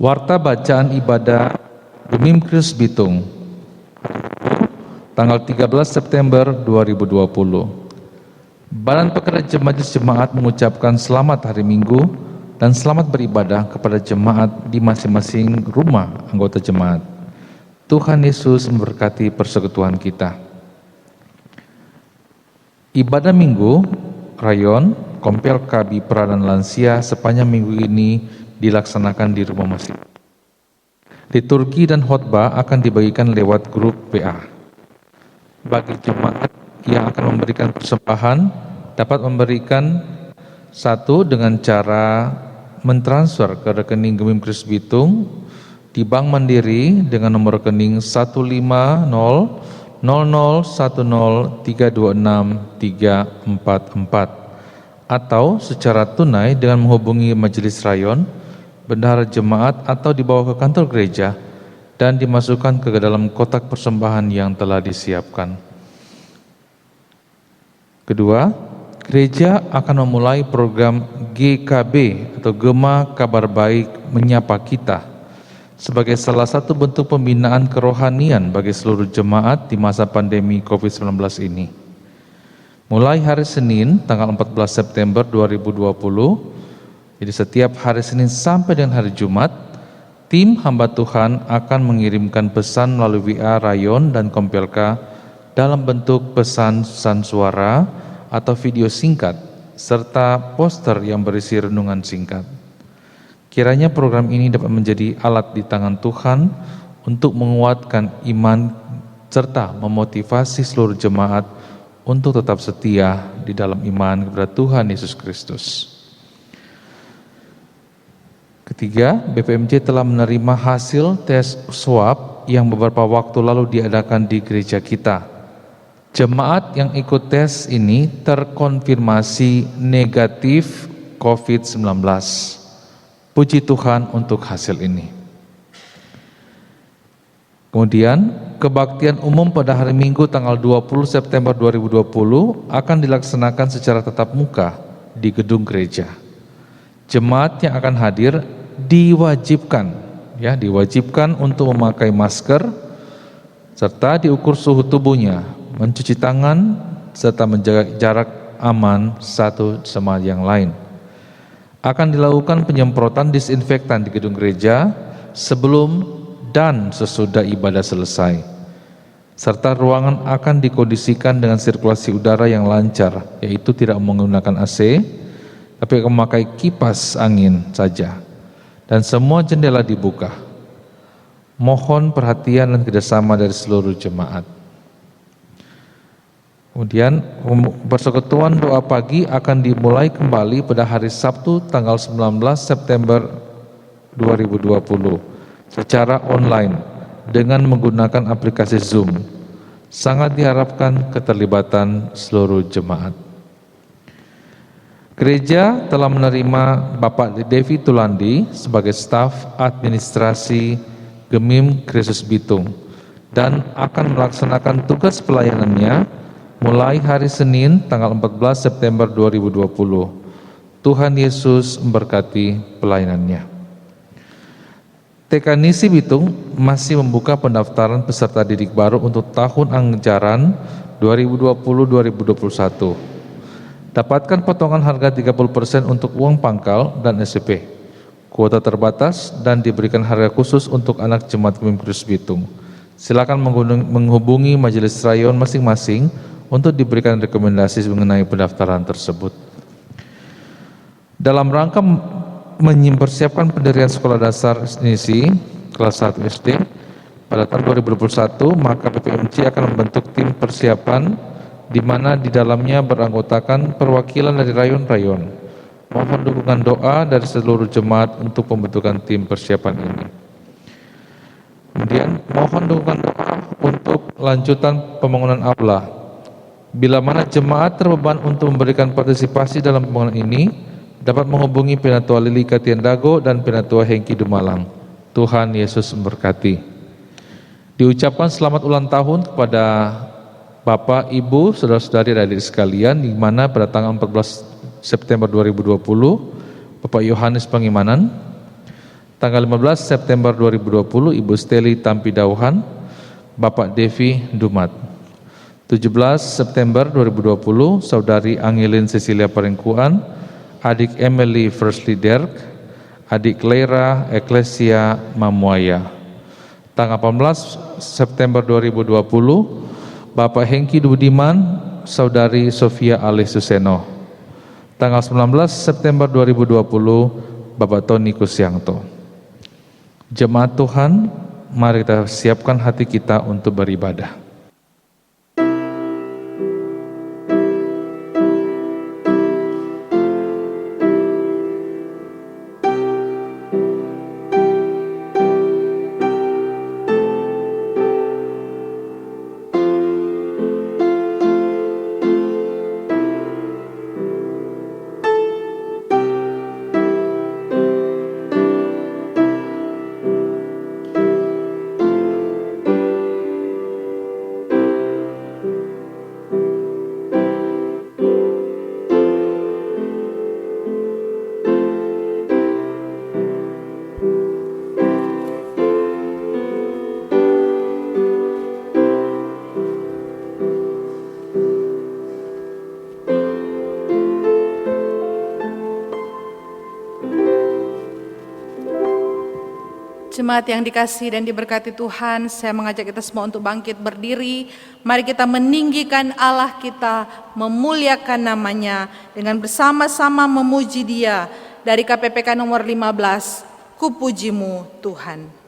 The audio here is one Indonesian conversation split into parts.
Warta bacaan ibadah Gemim Kristus Bitung, tanggal 13 September 2020. Badan Pekerja Majelis Jemaat mengucapkan selamat hari Minggu dan selamat beribadah kepada jemaat di masing-masing rumah anggota jemaat. Tuhan Yesus memberkati persekutuan kita. Ibadah Minggu Rayon Kompel KB Peradan Lansia sepanjang minggu ini dilaksanakan di rumah masing. Liturgi dan khotbah akan dibagikan lewat grup WA. Bagi jemaat yang akan memberikan persembahan dapat memberikan satu dengan cara mentransfer ke rekening Gemim Kristus Bitung di Bank Mandiri dengan nomor rekening 1500010326344 atau secara tunai dengan menghubungi Majelis Rayon, bendahara jemaat atau dibawa ke kantor gereja dan dimasukkan ke dalam kotak persembahan yang telah disiapkan. Kedua, gereja akan memulai program GKB atau Gema Kabar Baik Menyapa Kita sebagai salah satu bentuk pembinaan kerohanian bagi seluruh jemaat di masa pandemi COVID-19 ini. Mulai hari Senin tanggal 14 September 2020, jadi setiap hari Senin sampai dengan hari Jumat, tim hamba Tuhan akan mengirimkan pesan melalui WA Rayon dan Kompelka dalam bentuk pesan suara atau video singkat, serta poster yang berisi renungan singkat. Kiranya program ini dapat menjadi alat di tangan Tuhan untuk menguatkan iman serta memotivasi seluruh jemaat untuk tetap setia di dalam iman kepada Tuhan Yesus Kristus. Ketiga, BPMJ telah menerima hasil tes swab yang beberapa waktu lalu diadakan di gereja kita. Jemaat yang ikut tes ini terkonfirmasi negatif COVID-19. Puji Tuhan untuk hasil ini. Kemudian, kebaktian umum pada hari Minggu tanggal 20 September 2020 akan dilaksanakan secara tatap muka di gedung gereja. Jemaat yang akan hadir diwajibkan untuk memakai masker serta diukur suhu tubuhnya, mencuci tangan serta menjaga jarak aman satu sama yang lain. Akan dilakukan penyemprotan disinfektan di gedung gereja sebelum dan sesudah ibadah selesai. Serta ruangan akan dikondisikan dengan sirkulasi udara yang lancar, yaitu tidak menggunakan AC, tapi memakai kipas angin saja, dan semua jendela dibuka. Mohon perhatian dan kerjasama dari seluruh jemaat. Kemudian persekutuan doa pagi akan dimulai kembali pada hari Sabtu tanggal 19 September 2020 secara online dengan menggunakan aplikasi Zoom. Sangat diharapkan keterlibatan seluruh jemaat. Gereja telah menerima Bapak Devi Tulandi sebagai staf administrasi Gemim Kristus Bitung dan akan melaksanakan tugas pelayanannya mulai hari Senin tanggal 14 September 2020. Tuhan Yesus memberkati pelayanannya. TK Nisi Bitung masih membuka pendaftaran peserta didik baru untuk tahun anggaran 2020-2021. Dapatkan potongan harga 30% untuk uang pangkal dan SPP. Kuota terbatas dan diberikan harga khusus untuk anak jemaat Gemim Kristus Bitung. Silakan menghubungi Majelis Rayon masing-masing untuk diberikan rekomendasi mengenai pendaftaran tersebut. Dalam rangka mempersiapkan pendirian sekolah dasar Nisi kelas 1 SD pada tahun 2021, maka BPMJ akan membentuk tim persiapan di mana di dalamnya beranggotakan perwakilan dari rayon-rayon. Mohon dukungan doa dari seluruh jemaat untuk pembentukan tim persiapan ini. Kemudian mohon dukungan doa untuk lanjutan pembangunan aula. Bila mana jemaat terbeban untuk memberikan partisipasi dalam pembangunan ini, dapat menghubungi Penatua Lili Katiendago dan Penatua Hengki Dumalang. Tuhan Yesus memberkati. Diucapkan selamat ulang tahun kepada Bapak, Ibu, saudara-saudari dan adik sekalian, di mana pada tanggal 14 September 2020, Bapak Yohanes Pangimanan, Tanggal 15 September 2020 Ibu Steli Tampidauhan, Bapak Devi Dumat. 17 September 2020 Saudari Angelin Cecilia Parengkuan, adik Emily Firstly Derk, adik Clara Eklesia Mamuaya. Tanggal 18 September 2020 Bapak Hengki Budiman, Saudari Sofia Ali Suseno. Tanggal 19 September 2020 Bapak Tony Kusyanto. Jemaat Tuhan, mari kita siapkan hati kita untuk beribadah. Jemaat yang dikasihi dan diberkati Tuhan, saya mengajak kita semua untuk bangkit berdiri. Mari kita meninggikan Allah kita, memuliakan namanya dengan bersama-sama memuji Dia. Dari KPPK nomor 15, Kupujimu Tuhan.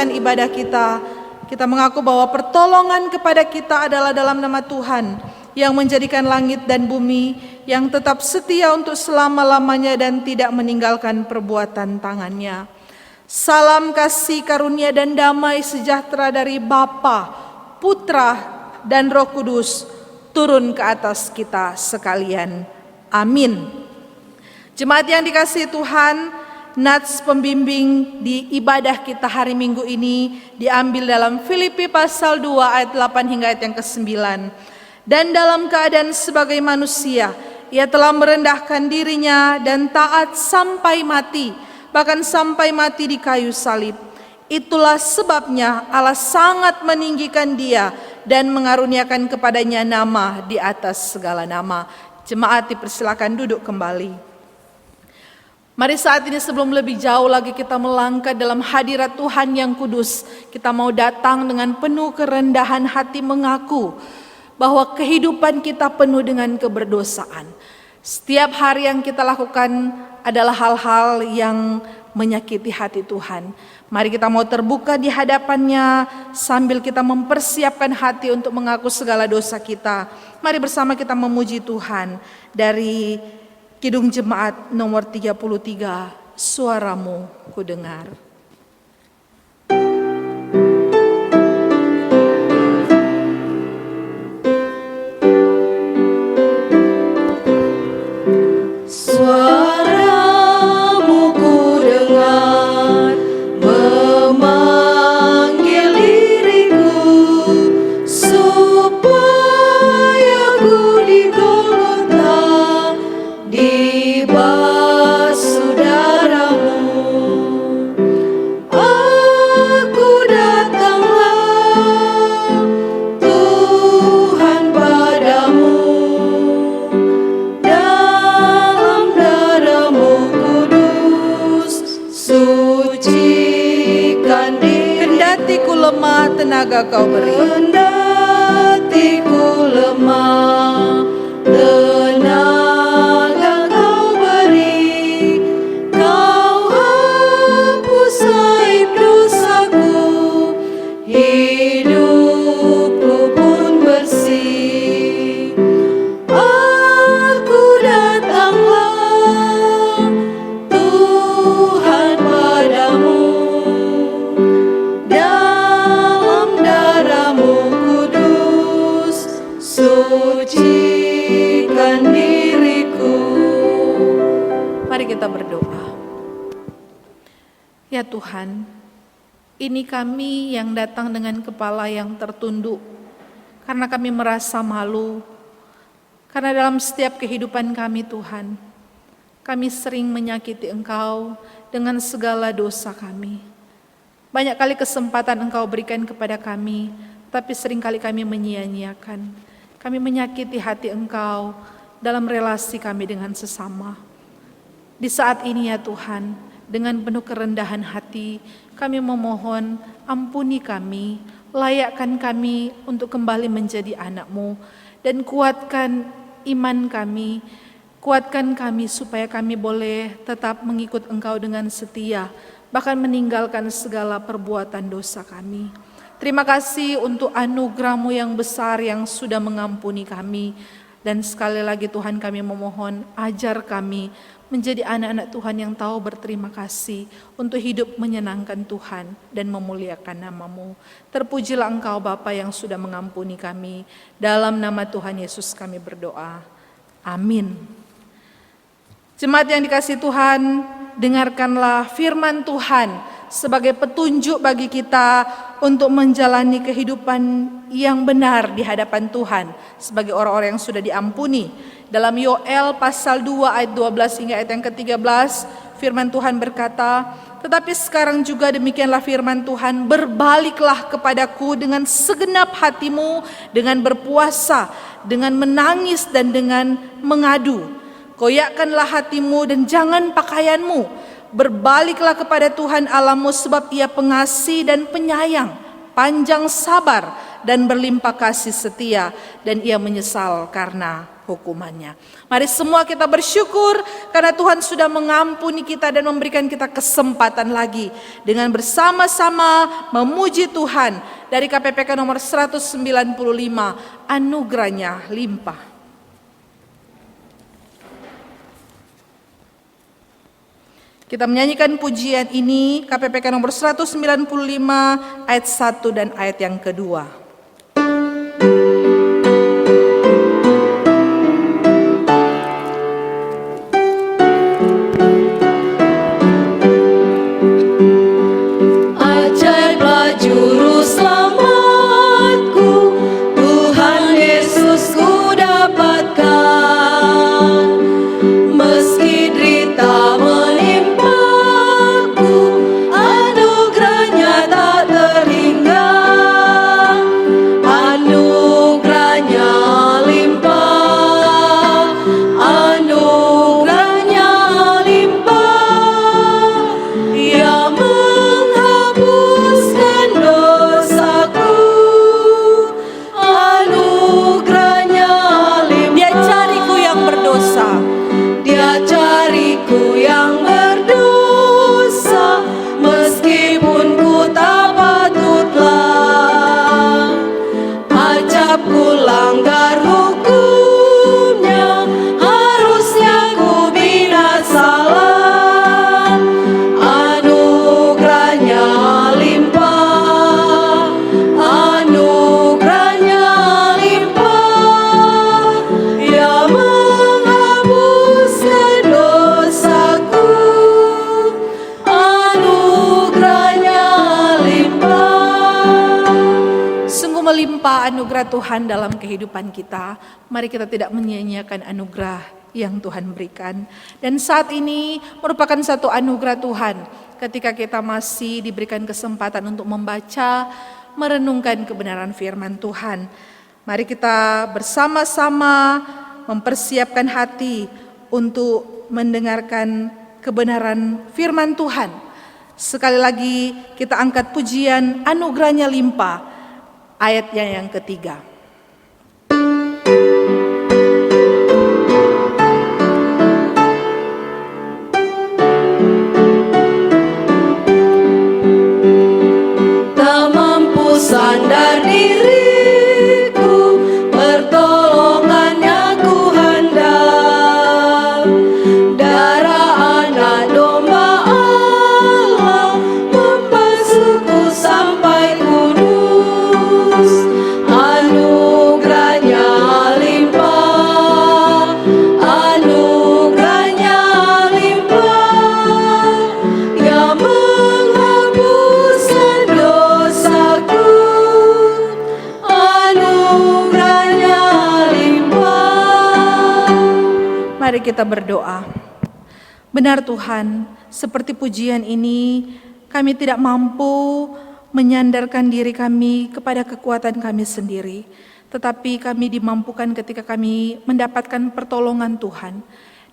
Ibadah kita mengaku bahwa pertolongan kepada kita adalah dalam nama Tuhan yang menjadikan langit dan bumi, yang tetap setia untuk selama-lamanya dan tidak meninggalkan perbuatan tangannya. Salam kasih karunia dan damai sejahtera dari Bapa, Putra dan Roh Kudus turun ke atas kita sekalian. Amin. Jemaat yang dikasihi Tuhan, nats pembimbing di ibadah kita hari Minggu ini diambil dalam Filipi pasal 2 ayat 8 hingga ayat yang ke-9. Dan dalam keadaan sebagai manusia, ia telah merendahkan dirinya dan taat sampai mati, bahkan sampai mati di kayu salib. Itulah sebabnya Allah sangat meninggikan dia dan mengaruniakan kepadanya nama di atas segala nama. Jemaat dipersilakan duduk kembali. Mari saat ini sebelum lebih jauh lagi kita melangkah dalam hadirat Tuhan yang kudus, kita mau datang dengan penuh kerendahan hati mengaku bahwa kehidupan kita penuh dengan keberdosaan. Setiap hari yang kita lakukan adalah hal-hal yang menyakiti hati Tuhan. Mari kita mau terbuka di hadapannya sambil kita mempersiapkan hati untuk mengaku segala dosa kita. Mari bersama kita memuji Tuhan dari Kidung Jemaat nomor 33, Suaramu Kudengar. tenaga Kau beri. Kendatiku lemah, tenaga Kau beri. Kau hapus aib dosaku, hidupku pun bersih. Aku datanglah Tuhan padamu, dalam darah-Mu kudus, sucikan diriku. Mari kita berdoa. Ya Tuhan, ini kami yang datang dengan kepala yang tertunduk, karena kami merasa malu, karena dalam setiap kehidupan kami Tuhan, kami sering menyakiti Engkau dengan segala dosa kami. Banyak kali kesempatan Engkau berikan kepada kami, tapi seringkali kami menyia-nyiakan. Kami menyakiti hati Engkau dalam relasi kami dengan sesama. Di saat ini ya Tuhan, dengan penuh kerendahan hati, kami memohon ampuni kami, layakkan kami untuk kembali menjadi anak-Mu, dan kuatkan iman kami, kuatkan kami supaya kami boleh tetap mengikut Engkau dengan setia, bahkan meninggalkan segala perbuatan dosa kami. Terima kasih untuk anugerah-Mu yang besar yang sudah mengampuni kami. Dan sekali lagi Tuhan, kami memohon, ajar kami menjadi anak-anak Tuhan yang tahu berterima kasih untuk hidup menyenangkan Tuhan dan memuliakan nama-Mu. Terpujilah Engkau Bapa yang sudah mengampuni kami. Dalam nama Tuhan Yesus kami berdoa. Amin. Jemaat yang dikasihi Tuhan, dengarkanlah firman Tuhan sebagai petunjuk bagi kita untuk menjalani kehidupan yang benar di hadapan Tuhan sebagai orang-orang yang sudah diampuni. Dalam Yoel pasal 2 ayat 12 hingga ayat yang ke-13, firman Tuhan berkata, "Tetapi sekarang juga demikianlah firman Tuhan, berbaliklah kepadaku dengan segenap hatimu, dengan berpuasa, dengan menangis dan dengan mengadu. Koyakkanlah hatimu dan jangan pakaianmu. Berbaliklah kepada Tuhan Allahmu, sebab Ia pengasih dan penyayang, panjang sabar dan berlimpah kasih setia, dan Ia menyesal karena hukumannya." Mari semua kita bersyukur karena Tuhan sudah mengampuni kita dan memberikan kita kesempatan lagi dengan bersama-sama memuji Tuhan dari KPPK nomor 195, anugerahnya limpah. Kita menyanyikan pujian ini KPPK nomor 195 ayat 1 dan ayat yang kedua. Ajaiblah juru selamatku, Tuhan Yesus ku dapatkan. Meski derita menimpaku, anugerahnya tak terhingga. Anugerahnya limpah, anugerahnya limpah. Ia menghapuskan dosaku, anugerahnya limpah. Dia cariku yang berdosa, Dia cariku yang berdosa, meskipun ku tak patutlah. Acapku langgar hukumnya, harusnya ku binasalah. Anugerahnya limpah, anugerahnya limpah. Ia menghapuskan dosaku, anugerahnya limpah. sungguh melimpah anugerah Tuhan dalam kehidupan kita. Mari kita tidak menyia-nyiakan anugerah yang Tuhan berikan. Dan saat ini merupakan satu anugerah Tuhan ketika kita masih diberikan kesempatan untuk membaca, merenungkan kebenaran firman Tuhan. Mari kita bersama-sama mempersiapkan hati untuk mendengarkan kebenaran firman Tuhan. Sekali lagi kita angkat pujian anugerahnya limpah ayatnya yang ketiga. Tak mampu sandar diriku, pertolongannya ku handal. Darah anak domba Allah membasuhku sampai kudus. Anugerahnya limpah, anugerahnya limpah, yang menghapuskan dosaku. Anugerahnya limpah. Mari kita berdoa. Benar Tuhan, seperti pujian ini, kami tidak mampu menyandarkan diri kami kepada kekuatan kami sendiri. Tetapi kami dimampukan ketika kami mendapatkan pertolongan Tuhan.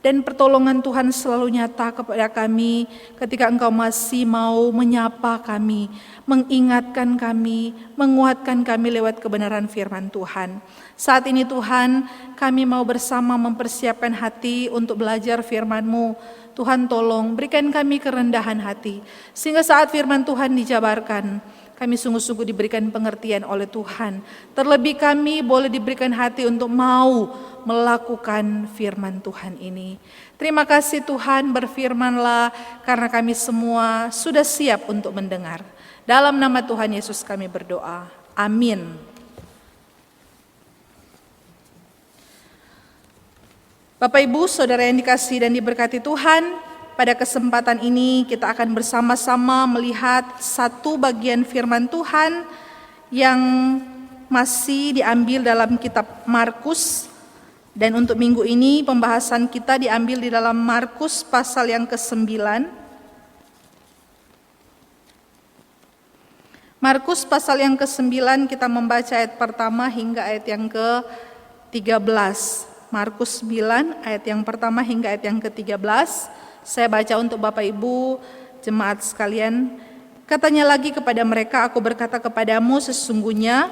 Dan pertolongan Tuhan selalu nyata kepada kami ketika Engkau masih mau menyapa kami, mengingatkan kami, menguatkan kami lewat kebenaran firman Tuhan. Saat ini Tuhan, kami mau bersama mempersiapkan hati untuk belajar firman-Mu. Tuhan tolong berikan kami kerendahan hati, sehingga saat firman Tuhan dijabarkan, kami sungguh-sungguh diberikan pengertian oleh Tuhan. Terlebih kami boleh diberikan hati untuk mau melakukan firman Tuhan ini. Terima kasih Tuhan, berfirmanlah karena kami semua sudah siap untuk mendengar. Dalam nama Tuhan Yesus kami berdoa. Amin. Bapak Ibu, Saudara yang dikasihi dan diberkati Tuhan, pada kesempatan ini kita akan bersama-sama melihat satu bagian firman Tuhan yang masih diambil dalam kitab Markus. Dan untuk minggu ini pembahasan kita diambil di dalam Markus pasal yang ke-9. Markus pasal yang ke-9 kita membaca ayat pertama hingga ayat yang ke-13. Markus 9 ayat yang pertama hingga ayat yang ke-13. Saya baca untuk Bapak Ibu jemaat sekalian. Katanya lagi kepada mereka, aku berkata kepadamu sesungguhnya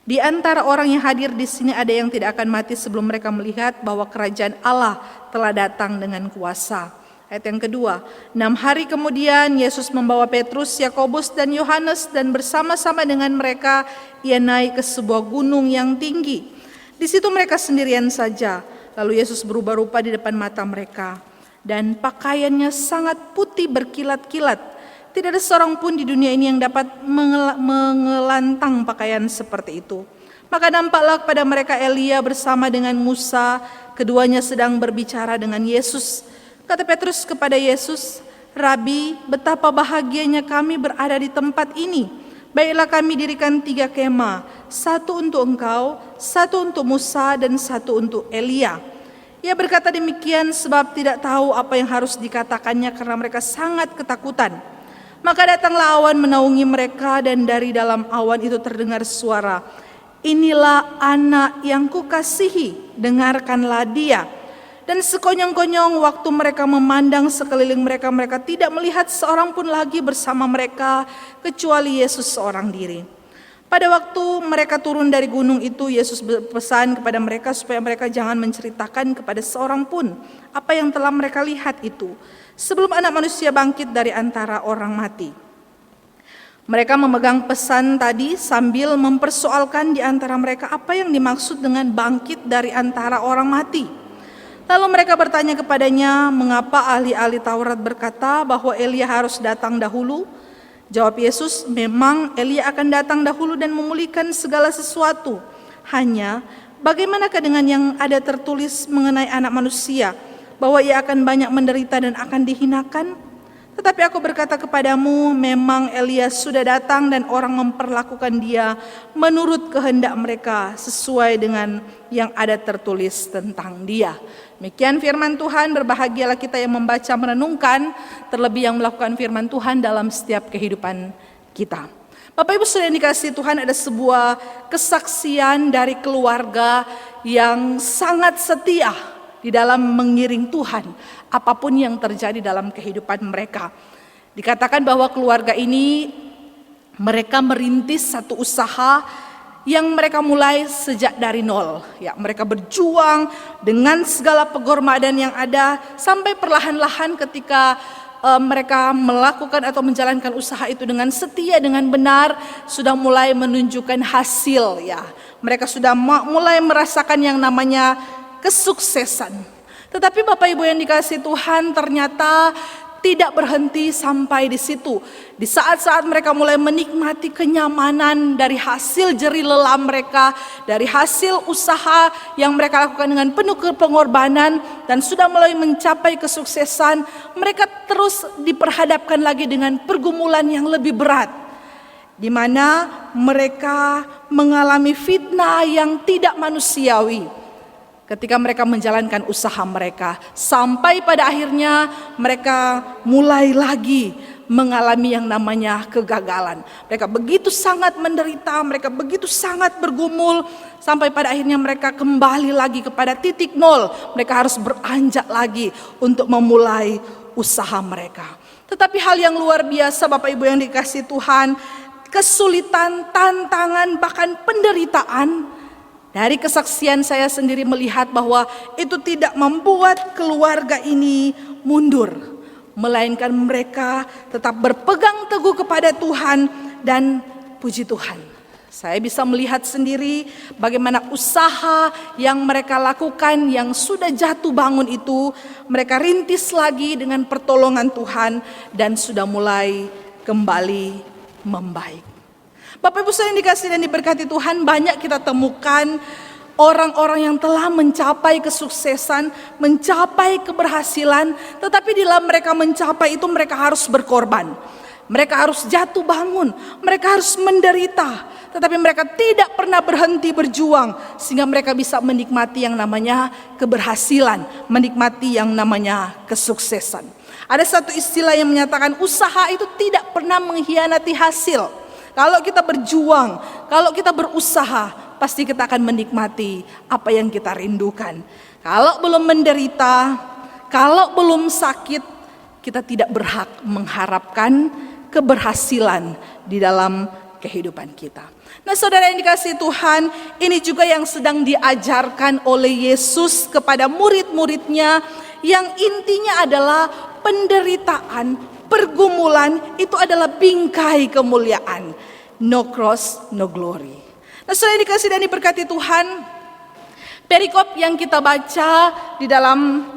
di antara orang yang hadir di sini ada yang tidak akan mati sebelum mereka melihat bahwa kerajaan Allah telah datang dengan kuasa. Ayat yang kedua, 6 hari kemudian Yesus membawa Petrus, Yakobus dan Yohanes dan bersama-sama dengan mereka ia naik ke sebuah gunung yang tinggi. Di situ mereka sendirian saja. Lalu Yesus berubah rupa di depan mata mereka. Dan pakaiannya sangat putih berkilat-kilat. Tidak ada seorang pun di dunia ini yang dapat mengelantang pakaian seperti itu. Maka nampaklah kepada mereka Elia bersama dengan Musa. Keduanya sedang berbicara dengan Yesus. Kata Petrus kepada Yesus, Rabi, betapa bahagianya kami berada di tempat ini. Baiklah kami dirikan 3 kemah, satu untuk engkau, satu untuk Musa, dan satu untuk Elia. Ia berkata demikian sebab tidak tahu apa yang harus dikatakannya karena mereka sangat ketakutan. Maka datanglah awan menaungi mereka dan dari dalam awan itu terdengar suara, inilah anak yang kukasihi, dengarkanlah dia. Dan sekonyong-konyong waktu mereka memandang sekeliling mereka, mereka tidak melihat seorang pun lagi bersama mereka kecuali Yesus seorang diri. Pada waktu mereka turun dari gunung itu, Yesus berpesan kepada mereka supaya mereka jangan menceritakan kepada seorang pun apa yang telah mereka lihat itu, sebelum anak manusia bangkit dari antara orang mati. Mereka memegang pesan tadi sambil mempersoalkan di antara mereka apa yang dimaksud dengan bangkit dari antara orang mati. Lalu mereka bertanya kepadanya, mengapa ahli-ahli Taurat berkata bahwa Elia harus datang dahulu? Jawab Yesus, memang Elia akan datang dahulu dan memulihkan segala sesuatu. Hanya, bagaimanakah dengan yang ada tertulis mengenai anak manusia, bahwa ia akan banyak menderita dan akan dihinakan? Tetapi aku berkata kepadamu, memang Elia sudah datang dan orang memperlakukan dia menurut kehendak mereka sesuai dengan yang ada tertulis tentang dia. Demikian firman Tuhan, berbahagialah kita yang membaca, merenungkan, terlebih yang melakukan firman Tuhan dalam setiap kehidupan kita. Bapak Ibu saudara yang dikasihi Tuhan, ada sebuah kesaksian dari keluarga yang sangat setia di dalam mengiring Tuhan, apapun yang terjadi dalam kehidupan mereka. Dikatakan bahwa keluarga ini Mereka merintis satu usaha yang mereka mulai sejak dari nol. Ya, mereka berjuang dengan segala pengorbanan yang ada sampai perlahan-lahan ketika mereka melakukan atau menjalankan usaha itu dengan setia, dengan benar, sudah mulai menunjukkan hasil. Ya, mereka sudah mulai merasakan yang namanya kesuksesan. Tetapi Bapak Ibu yang dikasihi Tuhan, ternyata tidak berhenti sampai di situ. Di saat-saat mereka mulai menikmati kenyamanan dari hasil jerih lelah mereka, dari hasil usaha yang mereka lakukan dengan penuh pengorbanan dan sudah mulai mencapai kesuksesan, mereka terus diperhadapkan lagi dengan pergumulan yang lebih berat, di mana mereka mengalami fitnah yang tidak manusiawi ketika mereka menjalankan usaha mereka, sampai pada akhirnya mereka mulai lagi mengalami yang namanya kegagalan. Mereka begitu sangat menderita, mereka begitu sangat bergumul, sampai pada akhirnya mereka kembali lagi kepada titik nol. Mereka harus beranjak lagi untuk memulai usaha mereka. Tetapi hal yang luar biasa Bapak Ibu yang dikasihi Tuhan, kesulitan, tantangan, bahkan penderitaan, dari kesaksian saya sendiri melihat bahwa itu tidak membuat keluarga ini mundur, melainkan mereka tetap berpegang teguh kepada Tuhan dan puji Tuhan. Saya bisa melihat sendiri bagaimana usaha yang mereka lakukan yang sudah jatuh bangun itu, mereka rintis lagi dengan pertolongan Tuhan dan sudah mulai kembali membaik. Bapak Ibu saya yang dikasihi dan diberkati Tuhan, banyak kita temukan orang-orang yang telah mencapai kesuksesan, mencapai keberhasilan, tetapi di dalam mereka mencapai itu mereka harus berkorban. Mereka harus jatuh bangun, mereka harus menderita, tetapi mereka tidak pernah berhenti berjuang sehingga mereka bisa menikmati yang namanya keberhasilan, menikmati yang namanya kesuksesan. Ada satu istilah yang menyatakan usaha itu tidak pernah mengkhianati hasil. Kalau kita berjuang, kalau kita berusaha, pasti kita akan menikmati apa yang kita rindukan. Kalau belum menderita, kalau belum sakit, kita tidak berhak mengharapkan keberhasilan di dalam kehidupan kita. Nah saudara yang dikasihi Tuhan, ini juga yang sedang diajarkan oleh Yesus kepada murid-muridnya, yang intinya adalah penderitaan, pergumulan itu adalah bingkai kemuliaan. No cross, no glory. Nah saudara dikasih dan diberkati Tuhan, perikop yang kita baca di dalam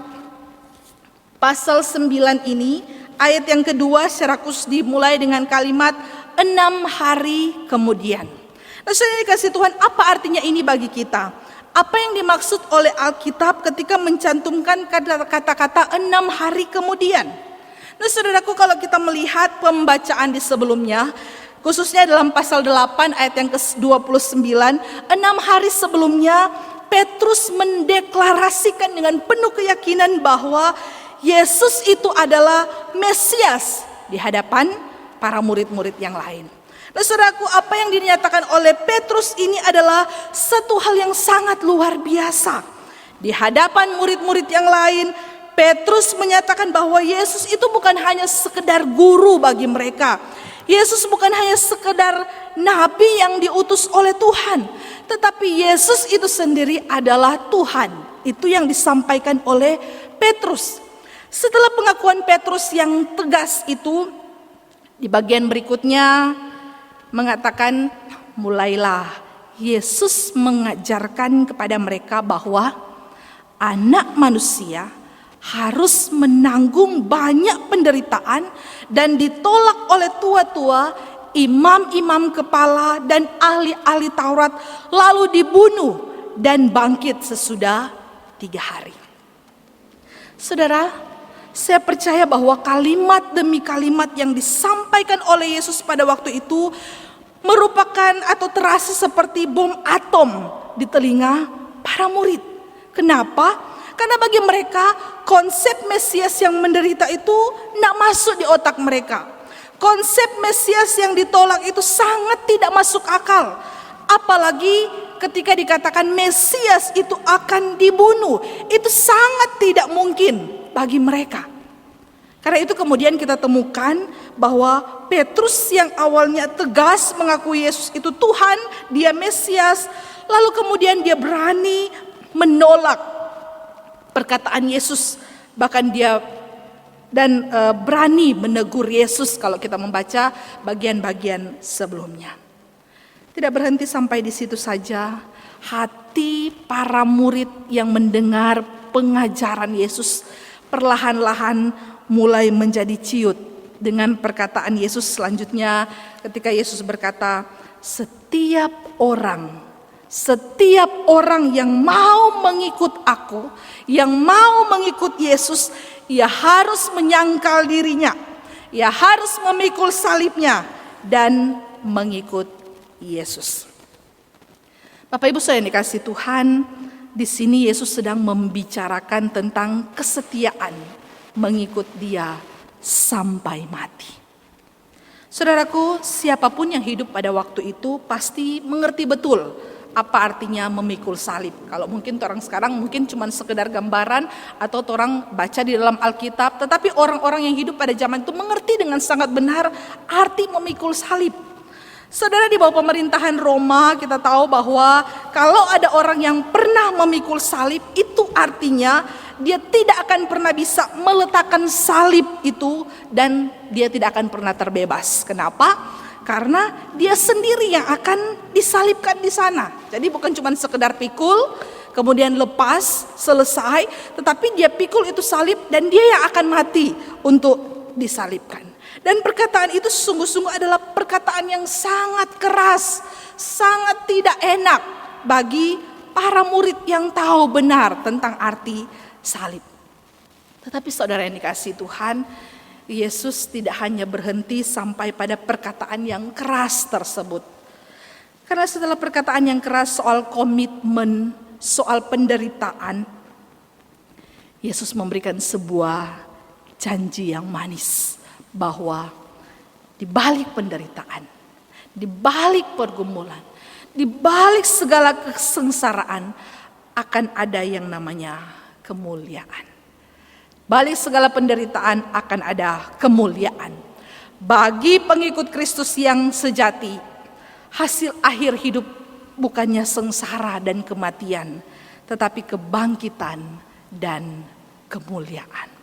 pasal 9 ini, ayat yang kedua secara khusus dimulai dengan kalimat 6 hari kemudian. Nah saudara dikasih Tuhan, apa artinya ini bagi kita? Apa yang dimaksud oleh Alkitab ketika mencantumkan kata-kata 6 hari kemudian? Nah saudaraku, kalau kita melihat pembacaan di sebelumnya, khususnya dalam pasal 8 ayat yang ke-29, 6 hari sebelumnya Petrus mendeklarasikan dengan penuh keyakinan bahwa Yesus itu adalah Mesias di hadapan para murid-murid yang lain. Nah saudaraku, apa yang dinyatakan oleh Petrus ini adalah satu hal yang sangat luar biasa. Di hadapan murid-murid yang lain, Petrus menyatakan bahwa Yesus itu bukan hanya sekedar guru bagi mereka. Yesus bukan hanya sekedar nabi yang diutus oleh Tuhan, tetapi Yesus itu sendiri adalah Tuhan. Itu yang disampaikan oleh Petrus. Setelah pengakuan Petrus yang tegas itu, di bagian berikutnya mengatakan, mulailah Yesus mengajarkan kepada mereka bahwa Anak Manusia harus menanggung banyak penderitaan dan ditolak oleh tua-tua, imam-imam kepala dan ahli-ahli Taurat, lalu dibunuh dan bangkit sesudah 3 hari. Saudara, saya percaya bahwa kalimat demi kalimat yang disampaikan oleh Yesus pada waktu itu merupakan atau terasa seperti bom atom di telinga para murid. Kenapa? Karena bagi mereka konsep Mesias yang menderita itu tidak masuk di otak mereka. Konsep Mesias yang ditolak itu sangat tidak masuk akal. Apalagi ketika dikatakan Mesias itu akan dibunuh. Itu sangat tidak mungkin bagi mereka. Karena itu kemudian kita temukan bahwa Petrus yang awalnya tegas mengakui Yesus itu Tuhan, dia Mesias, lalu kemudian dia berani menolak perkataan Yesus, bahkan dia berani menegur Yesus kalau kita membaca bagian-bagian sebelumnya. Tidak berhenti sampai di situ saja, hati para murid yang mendengar pengajaran Yesus perlahan-lahan mulai menjadi ciut dengan perkataan Yesus selanjutnya ketika Yesus berkata, setiap orang yang mau mengikut aku, yang mau mengikut Yesus, ia harus menyangkal dirinya, ia harus memikul salibnya dan mengikut Yesus. Bapak Ibu saya yang dikasihi Tuhan, di sini Yesus sedang membicarakan tentang kesetiaan mengikut Dia sampai mati. Saudaraku, siapapun yang hidup pada waktu itu pasti mengerti betul apa artinya memikul salib. Kalau mungkin orang sekarang mungkin cuma sekedar gambaran atau orang baca di dalam Alkitab, tetapi orang-orang yang hidup pada zaman itu mengerti dengan sangat benar arti memikul salib. Saudara, di bawah pemerintahan Roma kita tahu bahwa kalau ada orang yang pernah memikul salib, itu artinya dia tidak akan pernah bisa meletakkan salib itu dan dia tidak akan pernah terbebas. Kenapa? Karena dia sendiri yang akan disalibkan di sana. Jadi bukan cuma sekedar pikul, kemudian lepas, selesai, tetapi dia pikul itu salib dan dia yang akan mati untuk disalibkan. Dan perkataan itu sungguh-sungguh adalah perkataan yang sangat keras, sangat tidak enak bagi para murid yang tahu benar tentang arti salib. Tetapi saudara yang dikasihi Tuhan, Yesus tidak hanya berhenti sampai pada perkataan yang keras tersebut. Karena setelah perkataan yang keras soal komitmen, soal penderitaan, Yesus memberikan sebuah janji yang manis bahwa di balik penderitaan, di balik pergumulan, di balik segala kesengsaraan akan ada yang namanya kemuliaan. Balik segala penderitaan akan ada kemuliaan. Bagi pengikut Kristus yang sejati, hasil akhir hidup bukannya sengsara dan kematian, tetapi kebangkitan dan kemuliaan.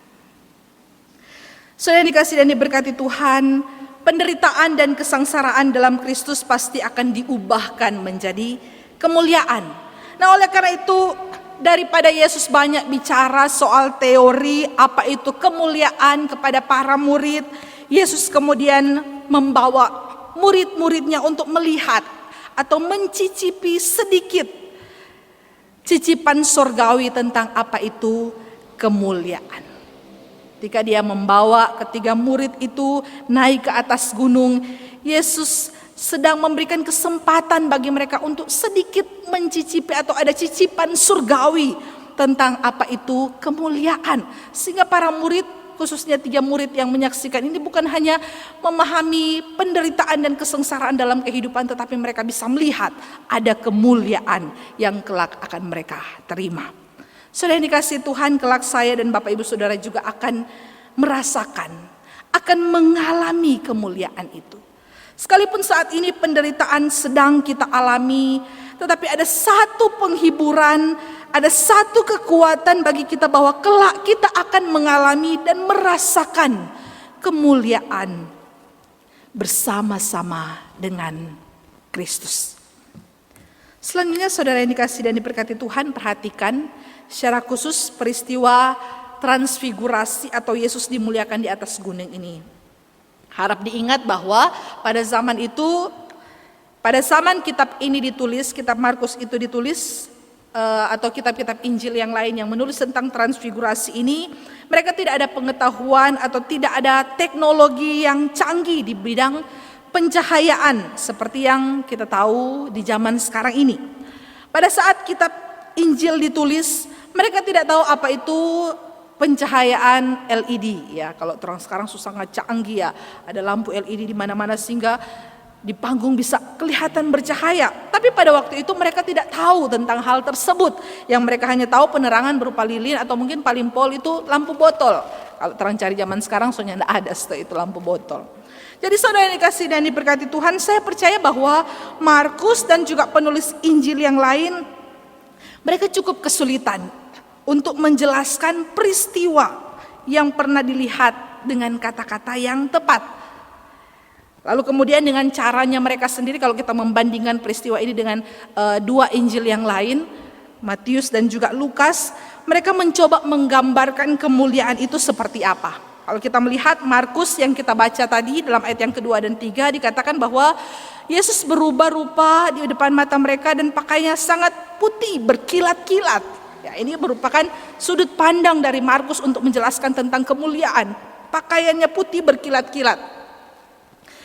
Saudara yang dikasihi dan diberkati Tuhan, penderitaan dan kesengsaraan dalam Kristus pasti akan diubahkan menjadi kemuliaan. Nah, oleh karena itu, daripada Yesus banyak bicara soal teori apa itu kemuliaan kepada para murid, Yesus kemudian membawa murid-muridnya untuk melihat atau mencicipi sedikit cicipan surgawi tentang apa itu kemuliaan. Ketika dia membawa ketiga murid itu naik ke atas gunung, Yesus sedang memberikan kesempatan bagi mereka untuk sedikit mencicipi atau ada cicipan surgawi tentang apa itu kemuliaan. Sehingga para murid, khususnya 3 murid yang menyaksikan ini bukan hanya memahami penderitaan dan kesengsaraan dalam kehidupan, tetapi mereka bisa melihat ada kemuliaan yang kelak akan mereka terima. Saudara yang dikasihi Tuhan, kelak saya dan Bapak Ibu Saudara juga akan merasakan, akan mengalami kemuliaan itu. Sekalipun saat ini penderitaan sedang kita alami, tetapi ada satu penghiburan, ada satu kekuatan bagi kita bahwa kelak kita akan mengalami dan merasakan kemuliaan bersama-sama dengan Kristus. Selanjutnya saudara yang dikasihi dan diberkati Tuhan, perhatikan secara khusus peristiwa transfigurasi atau Yesus dimuliakan di atas gunung ini. Harap diingat bahwa pada zaman itu, pada zaman kitab ini ditulis, kitab Markus itu ditulis, atau kitab-kitab Injil yang lain yang menulis tentang transfigurasi ini, mereka tidak ada pengetahuan atau tidak ada teknologi yang canggih di bidang pencahayaan seperti yang kita tahu di zaman sekarang ini. Pada saat kitab Injil ditulis, mereka tidak tahu apa itu pencahayaan LED ya. Kalau terang sekarang sangat canggih ya, ada lampu LED di mana-mana sehingga di panggung bisa kelihatan bercahaya. Tapi pada waktu itu mereka tidak tahu tentang hal tersebut. Yang mereka hanya tahu penerangan berupa lilin atau mungkin paling pol itu lampu botol. Kalau terang cari zaman sekarang soalnya tidak ada setelah itu lampu botol. Jadi saudara yang dikasihi dan diberkati Tuhan, saya percaya bahwa Markus dan juga penulis Injil yang lain, mereka cukup kesulitan untuk menjelaskan peristiwa yang pernah dilihat dengan kata-kata yang tepat. Lalu kemudian dengan caranya mereka sendiri, kalau kita membandingkan peristiwa ini dengan dua Injil yang lain, Matius dan juga Lukas, mereka mencoba menggambarkan kemuliaan itu seperti apa. Kalau kita melihat Markus yang kita baca tadi dalam ayat yang kedua dan tiga, dikatakan bahwa Yesus berubah rupa di depan mata mereka dan pakaiannya sangat putih berkilat-kilat. Ya, ini merupakan sudut pandang dari Markus untuk menjelaskan tentang kemuliaan. Pakaiannya putih berkilat-kilat.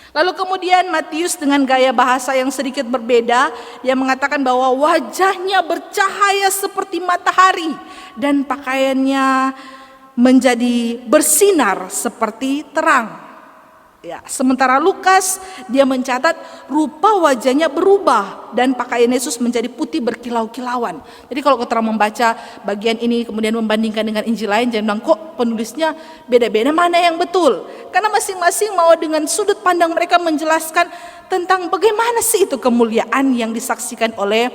Lalu kemudian Matius dengan gaya bahasa yang sedikit berbeda, dia mengatakan bahwa wajahnya bercahaya seperti matahari dan pakaiannya menjadi bersinar seperti terang. Ya, sementara Lukas dia mencatat rupa wajahnya berubah dan pakaian Yesus menjadi putih berkilau-kilauan. Jadi kalau kita membaca bagian ini kemudian membandingkan dengan Injil lain, jangan bilang kok penulisnya beda-beda, mana yang betul? Karena masing-masing mau dengan sudut pandang mereka menjelaskan tentang bagaimana sih itu kemuliaan yang disaksikan oleh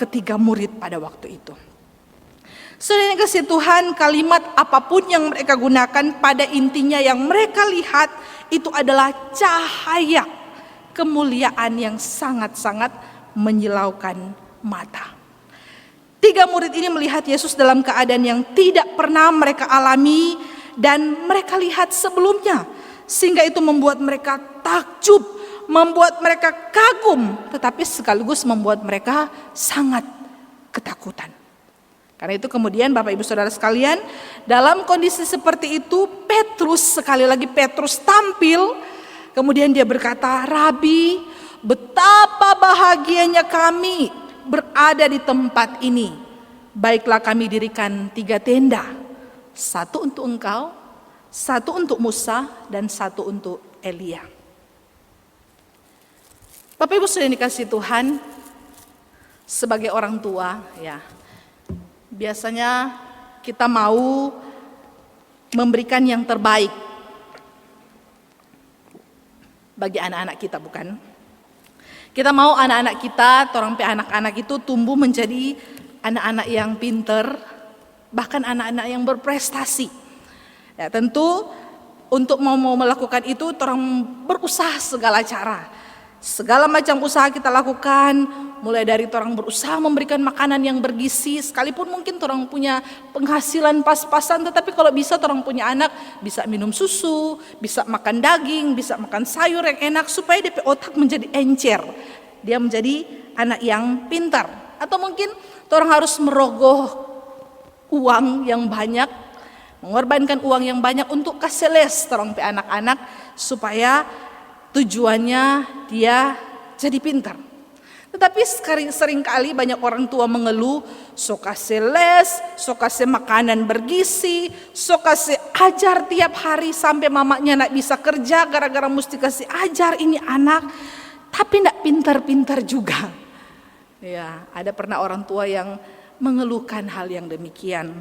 ketiga murid pada waktu itu. Saudara yang kasih Tuhan, kalimat apapun yang mereka gunakan pada intinya yang mereka lihat itu adalah cahaya kemuliaan yang sangat-sangat menyilaukan mata. Tiga murid ini melihat Yesus dalam keadaan yang tidak pernah mereka alami dan mereka lihat sebelumnya. Sehingga itu membuat mereka takjub, membuat mereka kagum, tetapi sekaligus membuat mereka sangat ketakutan. Karena itu kemudian Bapak Ibu Saudara sekalian, dalam kondisi seperti itu Petrus, sekali lagi Petrus tampil, kemudian dia berkata, "Rabi, betapa bahagianya kami berada di tempat ini. Baiklah kami dirikan 3 tenda, 1 untuk engkau, 1 untuk Musa, dan 1 untuk Elia." Bapak Ibu Saudara yang dikasihi Tuhan, sebagai orang tua ya, biasanya kita mau memberikan yang terbaik bagi anak-anak kita, bukan? Kita mau anak-anak kita, anak-anak itu tumbuh menjadi anak-anak yang pinter, bahkan anak-anak yang berprestasi. Ya, tentu untuk mau melakukan itu, orang berusaha segala cara. Segala macam usaha kita lakukan, mulai dari orang berusaha memberikan makanan yang bergizi, sekalipun mungkin orang punya penghasilan pas-pasan, tetapi kalau bisa orang punya anak bisa minum susu, bisa makan daging, bisa makan sayur yang enak supaya DP otak menjadi encer, dia menjadi anak yang pintar. Atau mungkin orang harus merogoh uang yang banyak, mengorbankan uang yang banyak untuk kasih les orang pe anak-anak supaya tujuannya dia jadi pintar. Tetapi seringkali banyak orang tua mengeluh, sok kasih les, sok kasih makanan bergizi, sok kasih ajar tiap hari sampai mamanya nak bisa kerja gara-gara mesti kasih ajar ini anak, tapi nak pintar-pintar juga. Ya, ada pernah orang tua yang mengeluhkan hal yang demikian.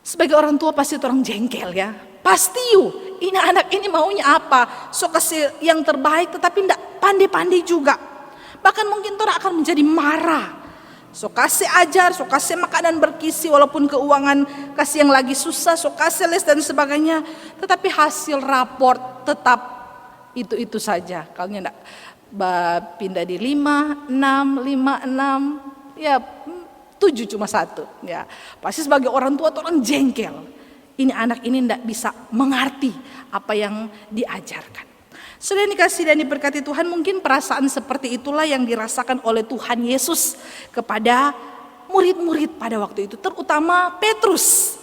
Sebagai orang tua pasti orang jengkel ya. Pasti ini anak ini maunya apa? Sok kasih yang terbaik tetapi tidak pandai-pandai juga. Bahkan mungkin orang akan menjadi marah. Sok kasih ajar, sok kasih makanan bergizi walaupun keuangan kasih yang lagi susah, sok kasih les dan sebagainya. Tetapi hasil raport tetap itu-itu saja. Kalau tidak pindah di 5, 6, 5, 6, ya 7 cuma 1. Ya, pasti sebagai orang tua orang jengkel. Ini anak ini tidak bisa mengerti apa yang diajarkan. Sudah dikasih dan diberkati Tuhan, mungkin perasaan seperti itulah yang dirasakan oleh Tuhan Yesus kepada murid-murid pada waktu itu, terutama Petrus.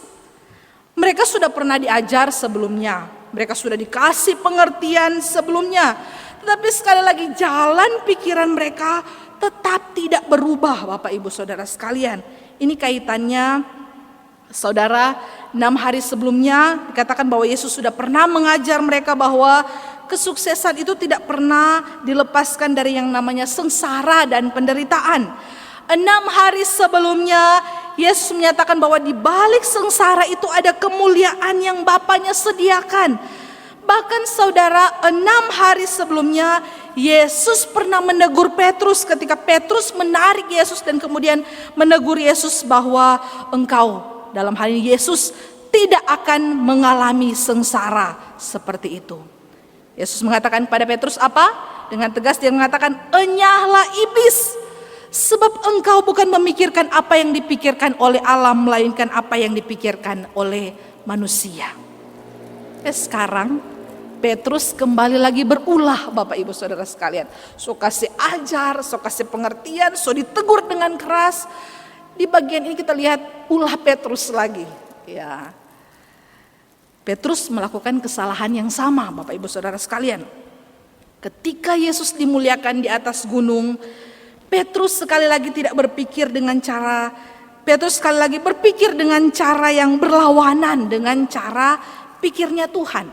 Mereka sudah pernah diajar sebelumnya, mereka sudah dikasih pengertian sebelumnya, tetapi sekali lagi jalan pikiran mereka tetap tidak berubah. Bapak Ibu Saudara sekalian, ini kaitannya saudara, 6 hari sebelumnya dikatakan bahwa Yesus sudah pernah mengajar mereka bahwa kesuksesan itu tidak pernah dilepaskan dari yang namanya sengsara dan penderitaan. 6 hari sebelumnya Yesus menyatakan bahwa di balik sengsara itu ada kemuliaan yang Bapaknya sediakan. Bahkan saudara, 6 hari sebelumnya Yesus pernah menegur Petrus ketika Petrus menarik Yesus dan kemudian menegur Yesus bahwa engkau, dalam hal ini Yesus, tidak akan mengalami sengsara seperti itu. Yesus mengatakan kepada Petrus apa? Dengan tegas dia mengatakan, enyahlah iblis, sebab engkau bukan memikirkan apa yang dipikirkan oleh alam, melainkan apa yang dipikirkan oleh manusia. Sekarang Petrus kembali lagi berulah, Bapak Ibu Saudara sekalian. So kasih ajar, so kasih pengertian, so ditegur dengan keras. Di bagian ini kita lihat ulah Petrus lagi. Ya, Petrus melakukan kesalahan yang sama, Bapak Ibu Saudara sekalian. Ketika Yesus dimuliakan di atas gunung, Petrus sekali lagi tidak berpikir dengan cara, Petrus sekali lagi berpikir dengan cara yang berlawanan dengan cara pikirnya Tuhan.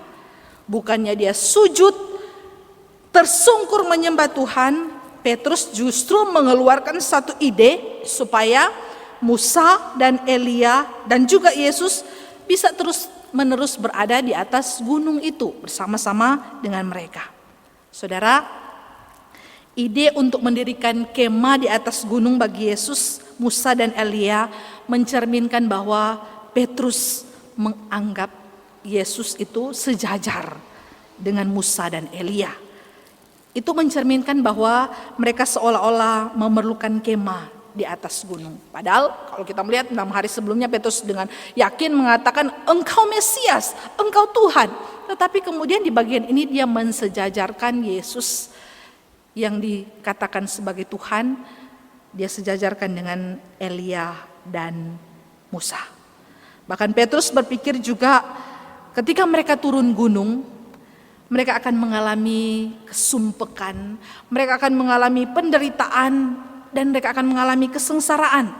Bukannya dia sujud, tersungkur menyembah Tuhan, Petrus justru mengeluarkan satu ide supaya Musa dan Elia dan juga Yesus bisa terus-menerus berada di atas gunung itu bersama-sama dengan mereka. Saudara, ide untuk mendirikan kemah di atas gunung bagi Yesus, Musa dan Elia mencerminkan bahwa Petrus menganggap Yesus itu sejajar dengan Musa dan Elia. Itu mencerminkan bahwa mereka seolah-olah memerlukan kemah di atas gunung. Padahal kalau kita melihat 6 hari sebelumnya Petrus dengan yakin mengatakan engkau Mesias, engkau Tuhan. Tetapi kemudian di bagian ini dia mensejajarkan Yesus yang dikatakan sebagai Tuhan, dia sejajarkan dengan Elia dan Musa. Bahkan Petrus berpikir juga ketika mereka turun gunung, mereka akan mengalami kesumpekan, mereka akan mengalami penderitaan, dan mereka akan mengalami kesengsaraan.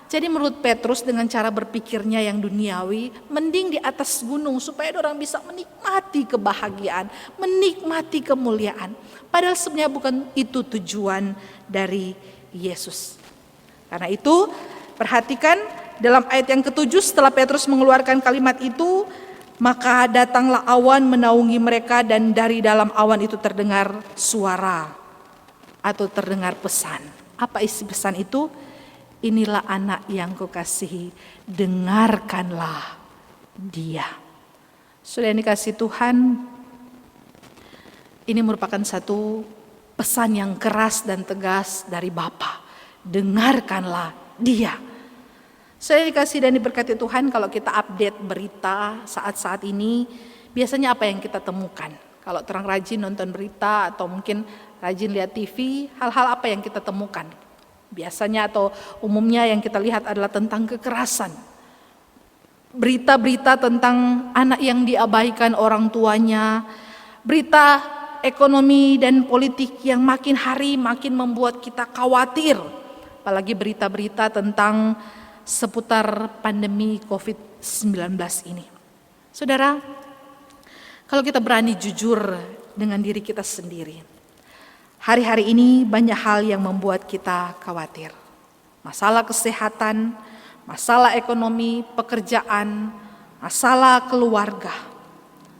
Jadi menurut Petrus dengan cara berpikirnya yang duniawi, mending di atas gunung supaya orang bisa menikmati kebahagiaan, menikmati kemuliaan. Padahal sebenarnya bukan itu tujuan dari Yesus. Karena itu perhatikan dalam ayat yang ke-7 setelah Petrus mengeluarkan kalimat itu, maka datanglah awan menaungi mereka dan dari dalam awan itu terdengar suara atau terdengar pesan. Apa isi pesan itu? Inilah anak yang kukasihi, dengarkanlah dia. Sudah dikasih Tuhan, ini merupakan satu pesan yang keras dan tegas dari Bapa. Dengarkanlah dia. Sudah dikasih dan diberkati Tuhan, kalau kita update berita saat-saat ini, biasanya apa yang kita temukan? Kalau terang rajin nonton berita atau mungkin rajin lihat TV, hal-hal apa yang kita temukan? Biasanya atau umumnya yang kita lihat adalah tentang kekerasan. Berita-berita tentang anak yang diabaikan orang tuanya, berita ekonomi dan politik yang makin hari makin membuat kita khawatir. Apalagi berita-berita tentang seputar pandemi COVID-19 ini. Saudara, kalau kita berani jujur dengan diri kita sendiri, hari-hari ini banyak hal yang membuat kita khawatir. Masalah kesehatan, masalah ekonomi, pekerjaan, masalah keluarga.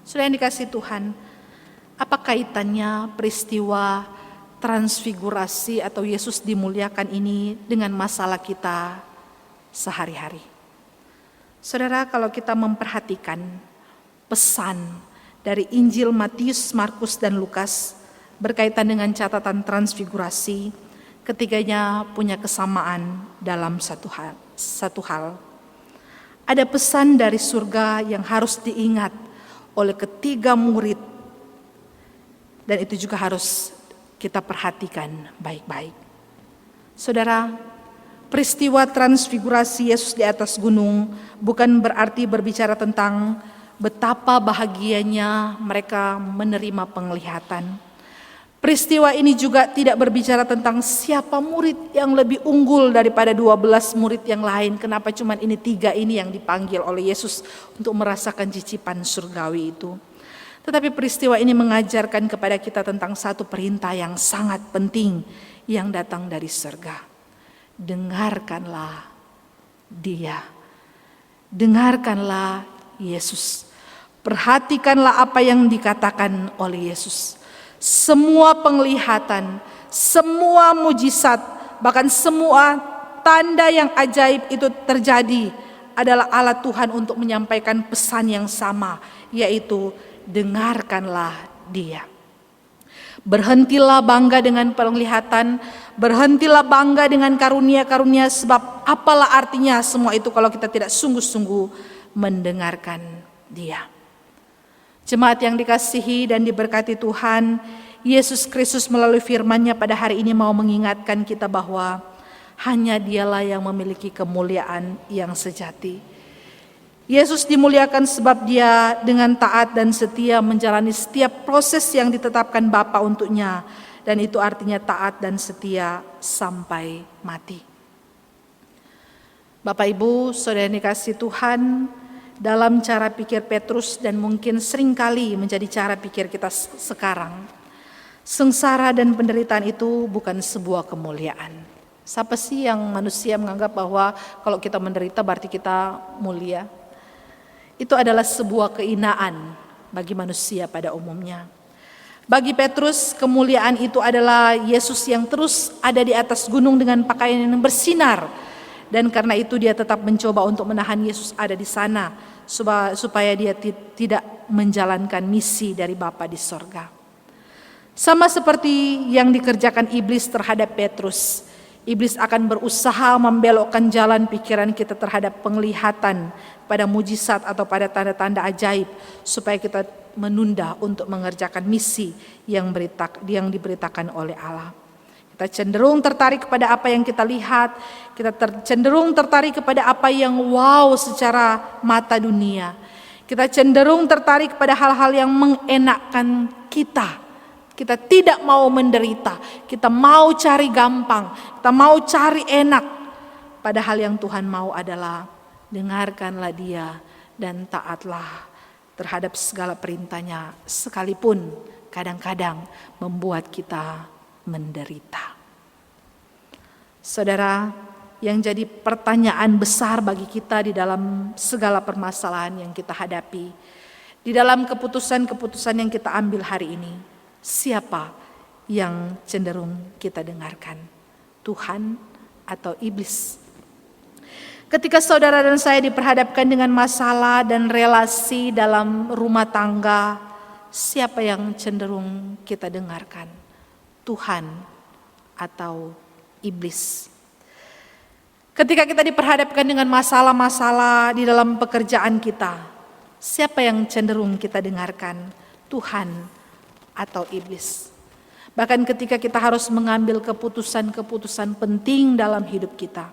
Sudah yang dikasih Tuhan, apa kaitannya peristiwa transfigurasi atau Yesus dimuliakan ini dengan masalah kita sehari-hari? Saudara, kalau kita memperhatikan pesan dari Injil Matius, Markus, dan Lukas berkaitan dengan catatan transfigurasi, ketiganya punya kesamaan dalam satu hal. Ada pesan dari surga yang harus diingat oleh ketiga murid, dan itu juga harus kita perhatikan baik-baik. Saudara, peristiwa transfigurasi Yesus di atas gunung bukan berarti berbicara tentang betapa bahagianya mereka menerima penglihatan. Peristiwa ini juga tidak berbicara tentang siapa murid yang lebih unggul daripada 12 murid yang lain. Kenapa cuma ini 3 ini yang dipanggil oleh Yesus untuk merasakan cicipan surgawi itu. Tetapi peristiwa ini mengajarkan kepada kita tentang satu perintah yang sangat penting yang datang dari surga. Dengarkanlah Dia. Dengarkanlah Yesus. Perhatikanlah apa yang dikatakan oleh Yesus. Semua penglihatan, semua mujizat, bahkan semua tanda yang ajaib itu terjadi adalah alat Tuhan untuk menyampaikan pesan yang sama, yaitu dengarkanlah Dia. Berhentilah bangga dengan penglihatan, berhentilah bangga dengan karunia-karunia, sebab apalah artinya semua itu kalau kita tidak sungguh-sungguh mendengarkan Dia. Jemaat yang dikasihi dan diberkati Tuhan, Yesus Kristus melalui firman-Nya pada hari ini mau mengingatkan kita bahwa hanya Dialah yang memiliki kemuliaan yang sejati. Yesus dimuliakan sebab Dia dengan taat dan setia menjalani setiap proses yang ditetapkan Bapa untuknya, dan itu artinya taat dan setia sampai mati. Bapak Ibu, saudara yang dikasihi Tuhan, dalam cara pikir Petrus dan mungkin seringkali menjadi cara pikir kita sekarang, sengsara dan penderitaan itu bukan sebuah kemuliaan. Siapa sih yang manusia menganggap bahwa kalau kita menderita berarti kita mulia? Itu adalah sebuah kehinaan bagi manusia pada umumnya. Bagi Petrus, kemuliaan itu adalah Yesus yang terus ada di atas gunung dengan pakaian yang bersinar. Dan karena itu dia tetap mencoba untuk menahan Yesus ada di sana, supaya dia tidak menjalankan misi dari Bapa di sorga. Sama seperti yang dikerjakan iblis terhadap Petrus, iblis akan berusaha membelokkan jalan pikiran kita terhadap penglihatan pada mujizat atau pada tanda-tanda ajaib, supaya kita menunda untuk mengerjakan misi yang diberitakan oleh Allah. Kita cenderung tertarik kepada apa yang kita lihat, kita cenderung tertarik kepada apa yang wow secara mata dunia. Kita cenderung tertarik pada hal-hal yang mengenakkan kita. Kita tidak mau menderita, kita mau cari gampang, kita mau cari enak. Padahal yang Tuhan mau adalah dengarkanlah Dia dan taatlah terhadap segala perintahnya, sekalipun kadang-kadang membuat kita menderita. Saudara, yang jadi pertanyaan besar bagi kita di dalam segala permasalahan yang kita hadapi, di dalam keputusan-keputusan yang kita ambil hari ini, siapa yang cenderung kita dengarkan? Tuhan atau iblis? Ketika saudara dan saya diperhadapkan dengan masalah dan relasi dalam rumah tangga, siapa yang cenderung kita dengarkan? Tuhan atau iblis? Ketika kita diperhadapkan dengan masalah-masalah di dalam pekerjaan kita, siapa yang cenderung kita dengarkan? Tuhan atau iblis? Bahkan ketika kita harus mengambil keputusan-keputusan penting dalam hidup kita,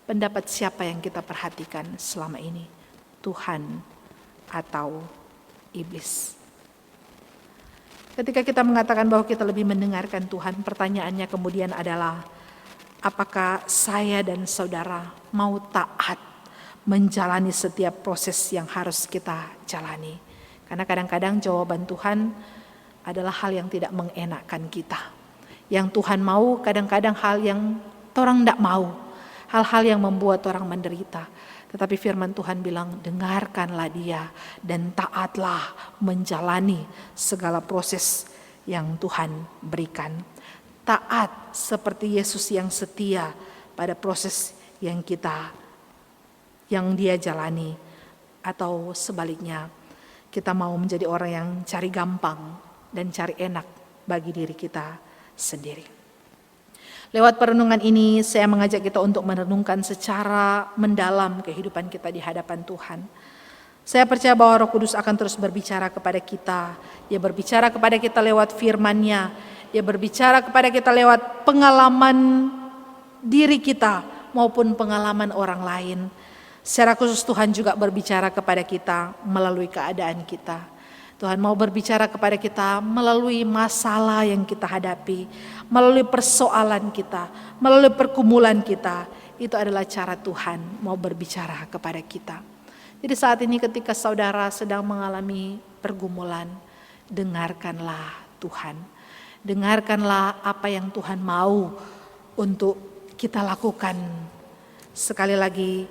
pendapat siapa yang kita perhatikan selama ini? Tuhan atau iblis? Ketika kita mengatakan bahwa kita lebih mendengarkan Tuhan, pertanyaannya kemudian adalah, apakah saya dan saudara mau taat menjalani setiap proses yang harus kita jalani? Karena kadang-kadang jawaban Tuhan adalah hal yang tidak mengenakkan kita. Yang Tuhan mau kadang-kadang hal yang orang tidak mau, hal-hal yang membuat orang menderita. Tetapi firman Tuhan bilang, dengarkanlah Dia dan taatlah menjalani segala proses yang Tuhan berikan. Taat seperti Yesus yang setia pada proses yang Dia jalani. Atau sebaliknya, kita mau menjadi orang yang cari gampang dan cari enak bagi diri kita sendiri. Lewat perenungan ini saya mengajak kita untuk merenungkan secara mendalam kehidupan kita di hadapan Tuhan. Saya percaya bahwa Roh Kudus akan terus berbicara kepada kita. Dia berbicara kepada kita lewat firman-Nya. Dia berbicara kepada kita lewat pengalaman diri kita maupun pengalaman orang lain. Secara khusus Tuhan juga berbicara kepada kita melalui keadaan kita. Tuhan mau berbicara kepada kita melalui masalah yang kita hadapi, melalui persoalan kita, melalui pergumulan kita. Itu adalah cara Tuhan mau berbicara kepada kita. Jadi saat ini ketika saudara sedang mengalami pergumulan, dengarkanlah Tuhan. Dengarkanlah apa yang Tuhan mau untuk kita lakukan. Sekali lagi,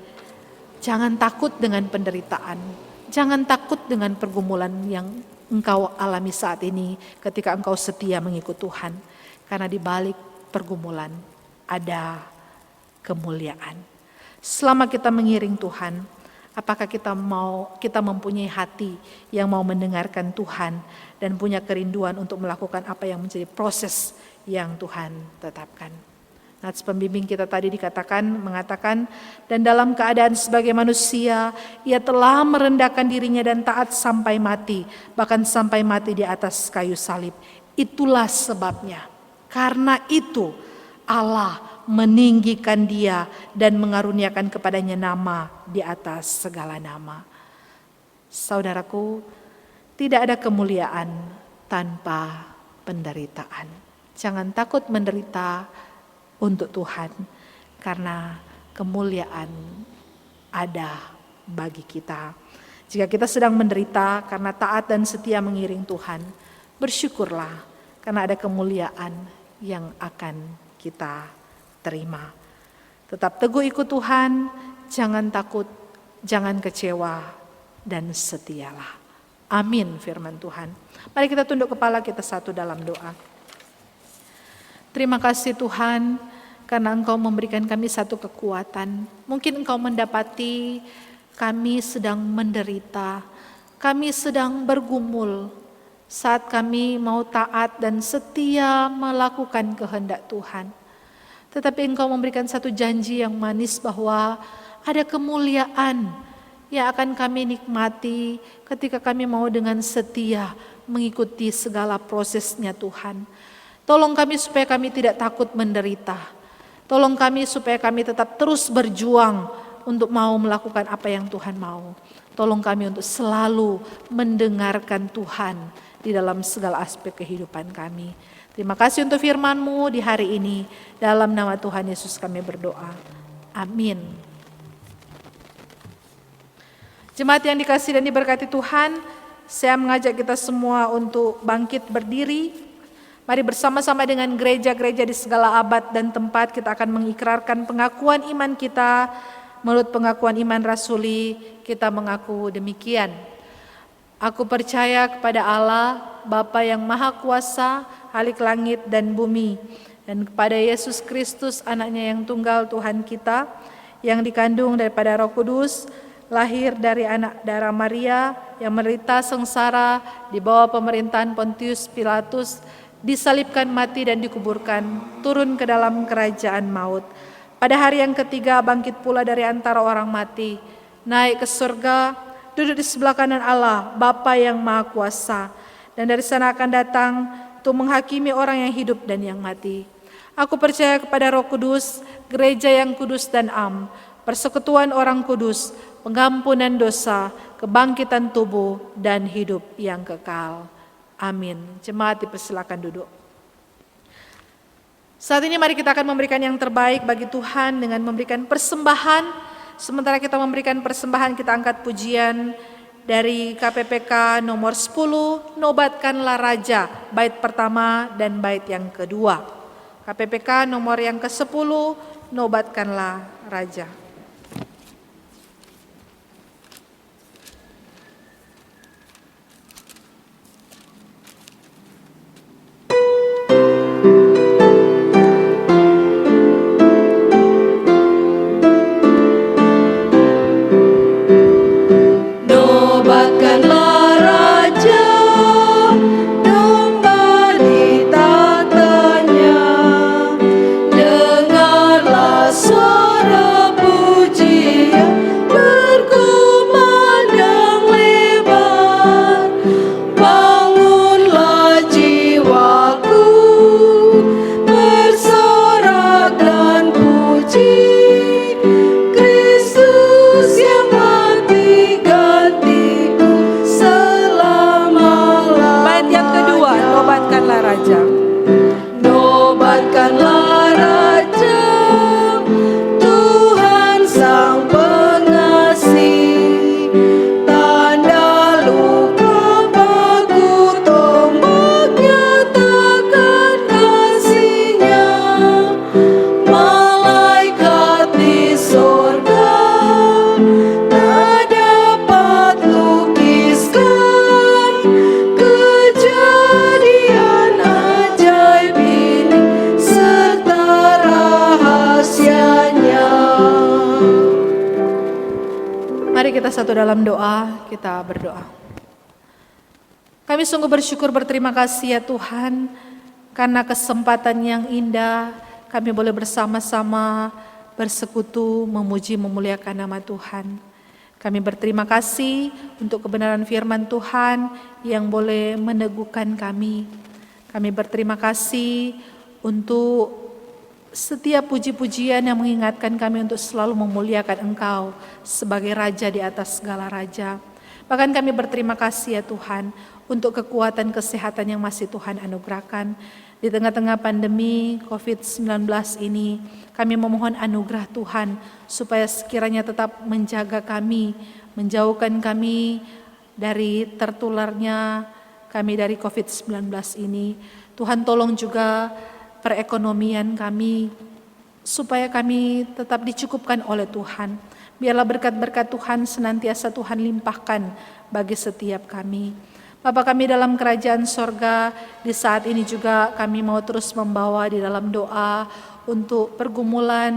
Jangan takut dengan penderitaan. Jangan takut dengan pergumulan yang engkau alami saat ini ketika engkau setia mengikut Tuhan. Karena di balik pergumulan ada kemuliaan. Selama kita mengiring Tuhan, apakah kita mempunyai hati yang mau mendengarkan Tuhan dan punya kerinduan untuk melakukan apa yang menjadi proses yang Tuhan tetapkan. Nats pembimbing kita tadi mengatakan, dan dalam keadaan sebagai manusia, ia telah merendahkan dirinya dan taat sampai mati, bahkan sampai mati di atas kayu salib. Itulah sebabnya, karena itu Allah meninggikan dia dan mengaruniakan kepadanya nama di atas segala nama. Saudaraku, tidak ada kemuliaan tanpa penderitaan. Jangan takut menderita untuk Tuhan, karena kemuliaan ada bagi kita. Jika kita sedang menderita karena taat dan setia mengiring Tuhan, bersyukurlah karena ada kemuliaan yang akan kita terima. Tetap teguh ikut Tuhan, jangan takut, jangan kecewa, dan setialah. Amin firman Tuhan. Mari kita tunduk kepala kita satu dalam doa. Terima kasih Tuhan, karena Engkau memberikan kami satu kekuatan. Mungkin Engkau mendapati kami sedang menderita, kami sedang bergumul saat kami mau taat dan setia melakukan kehendak Tuhan. Tetapi Engkau memberikan satu janji yang manis bahwa ada kemuliaan yang akan kami nikmati ketika kami mau dengan setia mengikuti segala prosesnya Tuhan. Tolong kami supaya kami tidak takut menderita. Tolong kami supaya kami tetap terus berjuang untuk mau melakukan apa yang Tuhan mau. Tolong kami untuk selalu mendengarkan Tuhan di dalam segala aspek kehidupan kami. Terima kasih untuk firman-Mu di hari ini. Dalam nama Tuhan Yesus kami berdoa. Amin. Jemaat yang dikasihi dan diberkati Tuhan, saya mengajak kita semua untuk bangkit berdiri. Mari bersama-sama dengan gereja-gereja di segala abad dan tempat kita akan mengikrarkan pengakuan iman kita. Menurut pengakuan iman rasuli, kita mengaku demikian. Aku percaya kepada Allah, Bapa yang Maha Kuasa, Khalik langit dan bumi, dan kepada Yesus Kristus, anaknya yang tunggal Tuhan kita, yang dikandung daripada Roh Kudus, lahir dari anak darah Maria, yang menderita sengsara di bawah pemerintahan Pontius Pilatus, disalibkan, mati dan dikuburkan, turun ke dalam kerajaan maut. Pada hari yang ketiga bangkit pula dari antara orang mati, naik ke surga, duduk di sebelah kanan Allah, Bapa yang Maha Kuasa, dan dari sana akan datang untuk menghakimi orang yang hidup dan yang mati. Aku percaya kepada Roh Kudus, gereja yang kudus dan am, persekutuan orang kudus, pengampunan dosa, kebangkitan tubuh, dan hidup yang kekal. Amin. Jemaat dipersilakan duduk. Saat ini mari kita akan memberikan yang terbaik bagi Tuhan dengan memberikan persembahan. Sementara kita memberikan persembahan, kita angkat pujian dari KPPK nomor 10, Nobatkanlah Raja, bait pertama dan bait yang kedua. KPPK nomor yang ke-10, Nobatkanlah Raja. Dengarlah suara bersatu dalam doa, kita berdoa. Kami sungguh bersyukur berterima kasih ya Tuhan, karena kesempatan yang indah kami boleh bersama-sama bersekutu memuji memuliakan nama Tuhan. Kami berterima kasih untuk kebenaran firman Tuhan yang boleh meneguhkan kami. Kami berterima kasih untuk setiap puji-pujian yang mengingatkan kami untuk selalu memuliakan Engkau sebagai Raja di atas segala Raja. Bahkan kami berterima kasih ya Tuhan untuk kekuatan kesehatan yang masih Tuhan anugerahkan. Di tengah-tengah pandemi COVID-19 ini, kami memohon anugerah Tuhan supaya sekiranya tetap menjaga kami, menjauhkan kami dari tertularnya kami dari COVID-19 ini. Tuhan tolong juga perekonomian kami, supaya kami tetap dicukupkan oleh Tuhan. Biarlah berkat-berkat Tuhan senantiasa Tuhan limpahkan bagi setiap kami. Bapa kami dalam kerajaan sorga, di saat ini juga kami mau terus membawa di dalam doa untuk pergumulan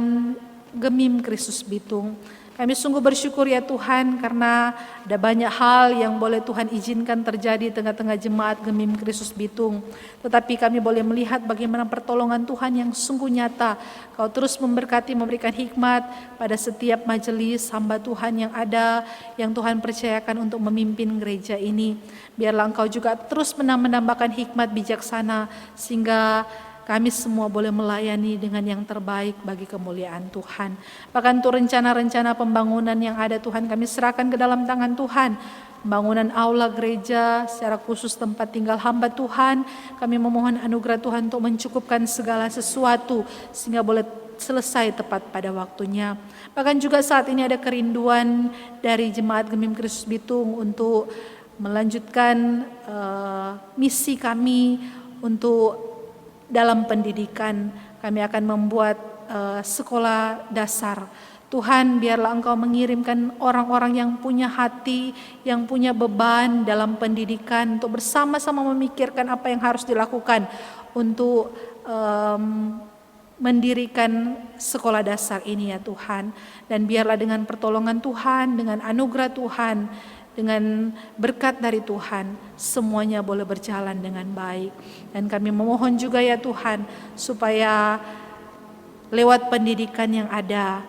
Gemim Kristus Bitung. Kami sungguh bersyukur ya Tuhan, karena ada banyak hal yang boleh Tuhan izinkan terjadi tengah-tengah jemaat Gemim Kristus Bitung. Tetapi kami boleh melihat bagaimana pertolongan Tuhan yang sungguh nyata. Kau terus memberkati, memberikan hikmat pada setiap majelis hamba Tuhan yang ada, yang Tuhan percayakan untuk memimpin gereja ini. Biarlah Engkau juga terus menambahkan hikmat bijaksana, sehingga kami semua boleh melayani dengan yang terbaik bagi kemuliaan Tuhan. Bahkan untuk rencana-rencana pembangunan yang ada Tuhan, kami serahkan ke dalam tangan Tuhan. Pembangunan aula gereja, secara khusus tempat tinggal hamba Tuhan, kami memohon anugerah Tuhan untuk mencukupkan segala sesuatu sehingga boleh selesai tepat pada waktunya. Bahkan juga saat ini ada kerinduan dari jemaat Gemim Kristus Bitung untuk melanjutkan misi kami untuk dalam pendidikan. Kami akan membuat sekolah dasar. Tuhan, biarlah Engkau mengirimkan orang-orang yang punya hati, yang punya beban dalam pendidikan untuk bersama-sama memikirkan apa yang harus dilakukan untuk mendirikan sekolah dasar ini ya Tuhan. Dan biarlah dengan pertolongan Tuhan, dengan anugerah Tuhan, dengan berkat dari Tuhan, semuanya boleh berjalan dengan baik. Dan kami memohon juga ya Tuhan, supaya lewat pendidikan yang ada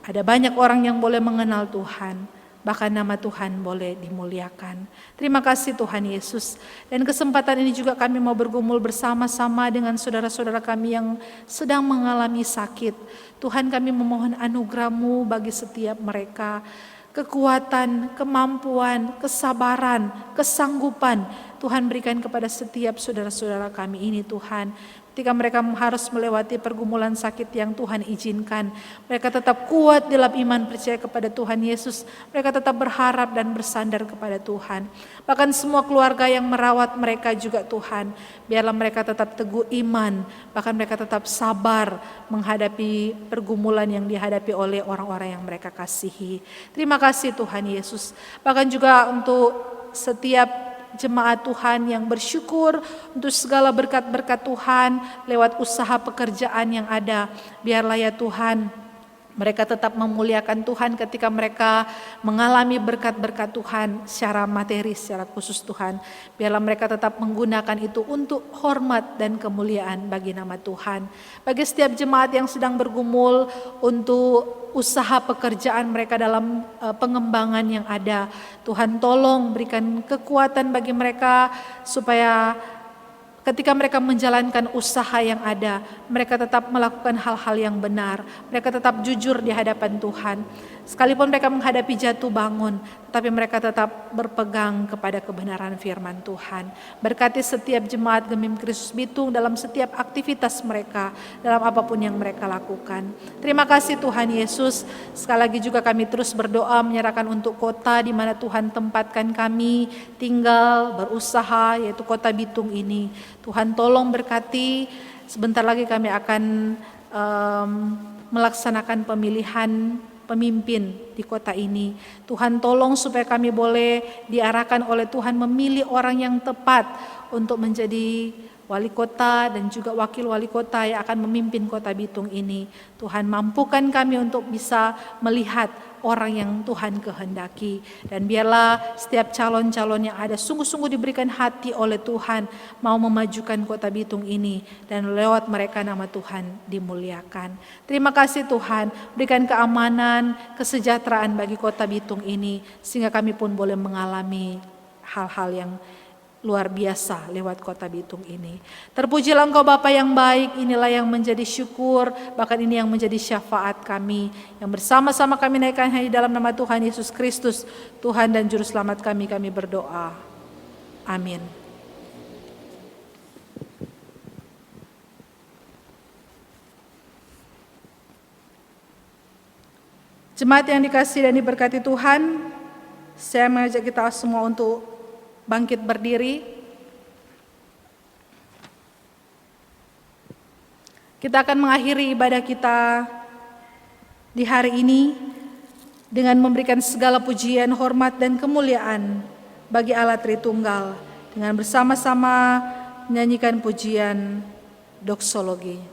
banyak orang yang boleh mengenal Tuhan, bahkan nama Tuhan boleh dimuliakan. Terima kasih Tuhan Yesus. Dan kesempatan ini juga kami mau bergumul bersama-sama dengan saudara-saudara kami yang sedang mengalami sakit. Tuhan, kami memohon anugerah-Mu bagi setiap mereka. Kekuatan, kemampuan, kesabaran, kesanggupan Tuhan berikan kepada setiap saudara-saudara kami ini Tuhan. Ketika mereka harus melewati pergumulan sakit yang Tuhan izinkan, mereka tetap kuat dalam iman percaya kepada Tuhan Yesus. Mereka tetap berharap dan bersandar kepada Tuhan. Bahkan semua keluarga yang merawat mereka juga Tuhan, biarlah mereka tetap teguh iman. Bahkan mereka tetap sabar menghadapi pergumulan yang dihadapi oleh orang-orang yang mereka kasihi. Terima kasih Tuhan Yesus. Bahkan juga untuk setiap jemaat Tuhan yang bersyukur untuk segala berkat-berkat Tuhan lewat usaha pekerjaan yang ada. Biarlah ya Tuhan, mereka tetap memuliakan Tuhan ketika mereka mengalami berkat-berkat Tuhan secara materi, secara khusus Tuhan. Biarlah mereka tetap menggunakan itu untuk hormat dan kemuliaan bagi nama Tuhan. Bagi setiap jemaat yang sedang bergumul untuk usaha pekerjaan mereka dalam pengembangan yang ada, Tuhan tolong berikan kekuatan bagi mereka supaya ketika mereka menjalankan usaha yang ada, mereka tetap melakukan hal-hal yang benar. Mereka tetap jujur di hadapan Tuhan. Sekalipun mereka menghadapi jatuh bangun, tapi mereka tetap berpegang kepada kebenaran firman Tuhan. Berkati setiap jemaat Gemim Kristus Bitung dalam setiap aktivitas mereka, dalam apapun yang mereka lakukan. Terima kasih Tuhan Yesus. Sekali lagi juga kami terus berdoa menyerahkan untuk kota di mana Tuhan tempatkan kami tinggal, berusaha, yaitu kota Bitung ini. Tuhan tolong berkati, sebentar lagi kami akan melaksanakan pemilihan pemimpin di kota ini. Tuhan tolong supaya kami boleh diarahkan oleh Tuhan memilih orang yang tepat untuk menjadi wali kota dan juga wakil wali kota yang akan memimpin kota Bitung ini. Tuhan mampukan kami untuk bisa melihat orang yang Tuhan kehendaki. Dan biarlah setiap calon-calon yang ada sungguh-sungguh diberikan hati oleh Tuhan mau memajukan Kota Bitung ini, dan lewat mereka nama Tuhan dimuliakan. Terima kasih Tuhan, berikan keamanan, kesejahteraan bagi Kota Bitung ini, sehingga kami pun boleh mengalami hal-hal yang luar biasa lewat Kota Bitung ini. Terpujilah Engkau Bapa yang baik, inilah yang menjadi syukur, bahkan ini yang menjadi syafaat kami, yang bersama-sama kami naikkan hanya dalam nama Tuhan Yesus Kristus, Tuhan dan Juru Selamat kami berdoa. Amin. Jemaat yang dikasihi dan diberkati Tuhan, saya mengajak kita semua untuk bangkit berdiri. Kita akan mengakhiri ibadah kita di hari ini dengan memberikan segala pujian, hormat, dan kemuliaan bagi Allah Tritunggal, dengan bersama-sama menyanyikan pujian doksologi.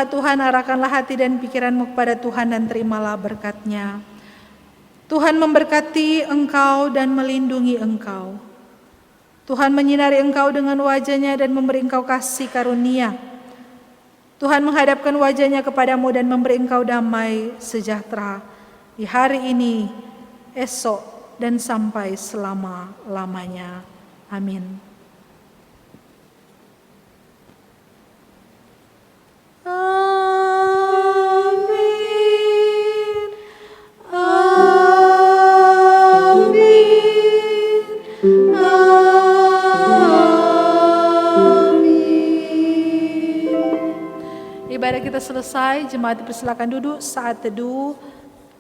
Tuhan, arahkanlah hati dan pikiranmu kepada Tuhan dan terimalah berkat-Nya. Tuhan memberkati engkau dan melindungi engkau. Tuhan menyinari engkau dengan wajah-Nya dan memberi engkau kasih karunia. Tuhan menghadapkan wajah-Nya kepadamu dan memberi engkau damai sejahtera di hari ini, esok, dan sampai selama-lamanya. Amin. Amin. Amin. Amin. Ibadah kita selesai, jemaat dipersilakan duduk saat teduh.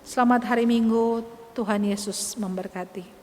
Selamat hari Minggu, Tuhan Yesus memberkati.